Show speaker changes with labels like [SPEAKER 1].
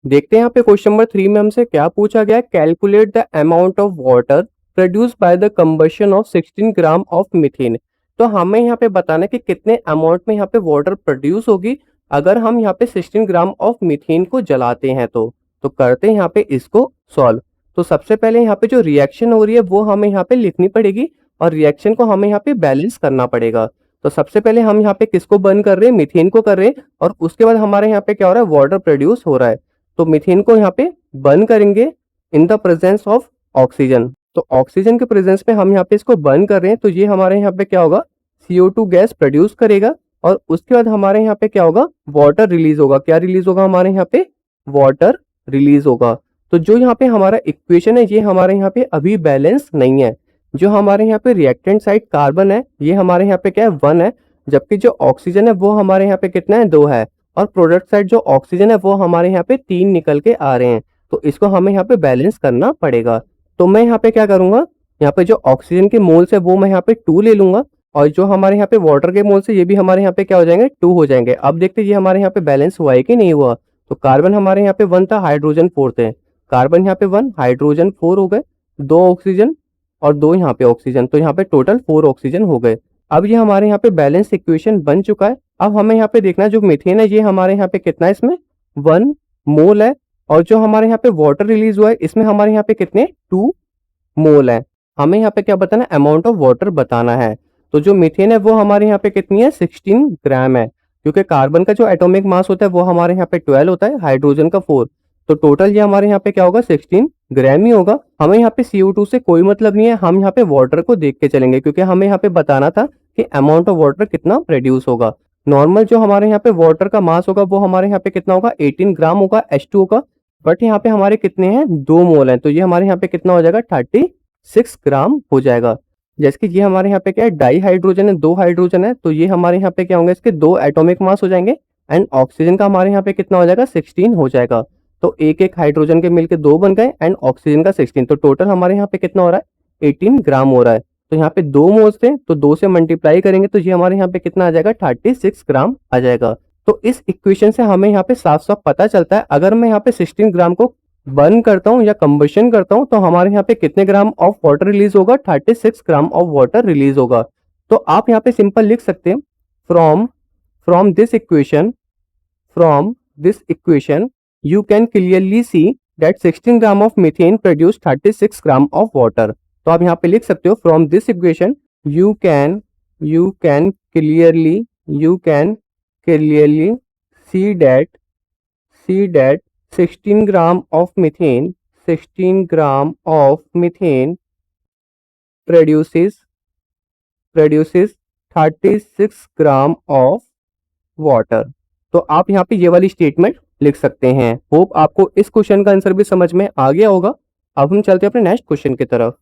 [SPEAKER 1] देखते हैं यहाँ पे क्वेश्चन नंबर 3 में हमसे क्या पूछा गया है। Calculate the amount of water produce by the combustion of 16 gram of methane. तो हमें यहाँ पे बताना है कि कितने अमाउंट में यहाँ पे वाटर प्रोड्यूस होगी अगर हम यहाँ पे 16 ग्राम ऑफ मीथेन को जलाते हैं। तो करते हैं यहाँ पे इसको सॉल्व। तो सबसे पहले यहाँ पे जो रिएक्शन हो रही है वो हमें यहाँ पे लिखनी पड़ेगी और रिएक्शन को हमें यहाँ पे बैलेंस करना पड़ेगा। तो सबसे पहले हम यहाँ पे किसको बर्न कर रहे हैं, मीथेन को कर रहे हैं, और उसके बाद हमारे यहाँ पे क्या हो रहा है, वाटर प्रोड्यूस हो रहा है। तो मीथेन को यहाँ पे बर्न करेंगे in the presence of oxygen. तो ऑक्सीजन के प्रेजेंस में हम यहाँ पे इसको बर्न कर रहे हैं, तो ये हमारे यहाँ पे क्या होगा, CO2 गैस प्रोड्यूस करेगा और उसके बाद हमारे यहाँ पे क्या होगा, वाटर रिलीज होगा। क्या रिलीज होगा, हमारे यहाँ पे वाटर रिलीज होगा। तो जो यहाँ पे हमारा इक्वेशन है ये हमारे यहाँ पे अभी बैलेंस नहीं है। जो हमारे यहाँ पे रिएक्टेंट साइड कार्बन है ये हमारे यहाँ पे क्या है, 1 है, जबकि जो ऑक्सीजन है वो हमारे यहाँ पे कितना है, 2 है, और प्रोडक्ट साइड जो ऑक्सीजन है वो हमारे यहाँ पे 3 निकल के आ रहे हैं। तो इसको हमें यहाँ पे बैलेंस करना पड़ेगा। तो मैं यहाँ पे क्या करूंगा, यहाँ पे जो ऑक्सीजन के मोल्स है वो मैं यहाँ पे 2 ले लूंगा, और जो हमारे यहाँ पे वाटर के मोल्स है ये भी हमारे यहाँ पे क्या हो जाएंगे, 2 हो जाएंगे। अब देखते हैं ये हमारे यहाँ पे बैलेंस हुआ है कि नहीं हुआ। तो कार्बन हमारे यहाँ पे 1 था, हाइड्रोजन 4 थे। कार्बन यहाँ पे 1, हाइड्रोजन 4 हो गए, 2 ऑक्सीजन और 2 यहाँ पे ऑक्सीजन, तो यहाँ पे टोटल 4 ऑक्सीजन हो गए। अब ये हमारे यहाँ पे बैलेंस इक्वेशन बन चुका है। अब हमें यहाँ पे देखना है जो मीथेन है ये हमारे यहाँ पे कितना है, इसमें 1 मोल है, और जो हमारे यहाँ पे वाटर रिलीज हुआ है इसमें हमारे यहाँ पे कितने, 2 मोल है। हमें यहाँ पे क्या बताना है, अमाउंट ऑफ वाटर बताना है। तो जो मीथेन है वो हमारे यहाँ पे कितनी है, 16 ग्राम है, क्योंकि कार्बन का जो एटॉमिक मास होता है वो हमारे यहाँ पे 12 होता है, हाइड्रोजन का 4। तो टोटल ये हमारे यहाँ पे क्या होगा, 16 ग्राम ही होगा। हमें यहाँ पे CO2 से कोई मतलब नहीं है, हम यहाँ पे वाटर को देख के चलेंगे, क्योंकि हमें यहाँ पे बताना था कि अमाउंट ऑफ वाटर कितना प्रोड्यूस होगा। नॉर्मल जो हमारे यहाँ पे वाटर का मास होगा वो हमारे यहाँ पे कितना होगा, 18 ग्राम होगा H2O का, बट यहाँ पे हमारे कितने हैं, 2 मोल हैं, तो ये हमारे यहाँ पे कितना हो जाएगा, 36 ग्राम हो जाएगा। जैसे कि ये हमारे यहाँ पे क्या है, डाई हाइड्रोजन है, 2 हाइड्रोजन है, तो ये हमारे यहाँ पे क्या होंगे, इसके 2 एटॉमिक मास हो जाएंगे, एंड ऑक्सीजन का हमारे यहाँ पे कितना हो जाएगा, 16 हो जाएगा। तो एक एक हाइड्रोजन के मिलके 2 बन गए एंड ऑक्सीजन का 16, तो टोटल हमारे यहाँ पे कितना हो रहा है, 18 ग्राम हो रहा है। तो यहाँ पे 2 मोल्स थे तो 2 से मल्टीप्लाई करेंगे तो ये हमारे यहाँ पे कितना आ जाएगा, 36 ग्राम आ जाएगा। तो इस इक्वेशन से हमें यहाँ पे साफ साफ पता चलता है अगर मैं यहाँ पे 16 ग्राम को बर्न करता हूँ या कंबशन करता हूँ तो हमारे यहाँ पे कितने ग्राम ऑफ वाटर रिलीज होगा, 36 ग्राम ऑफ वाटर रिलीज होगा। तो आप यहाँ पे सिंपल लिख सकते हैं, from from this equation from this equation you can clearly see that 16 gram of methane produce 36 gram of water। तो आप यहाँ पे लिख सकते हो, from this equation you can clearly see that 16 gram of methane produces 36 gram of water. तो आप यहाँ पे ये वाली स्टेटमेंट लिख सकते हैं। होप आपको इस क्वेश्चन का आंसर भी समझ में आ गया होगा। अब हम चलते हैं अपने नेक्स्ट क्वेश्चन की तरफ।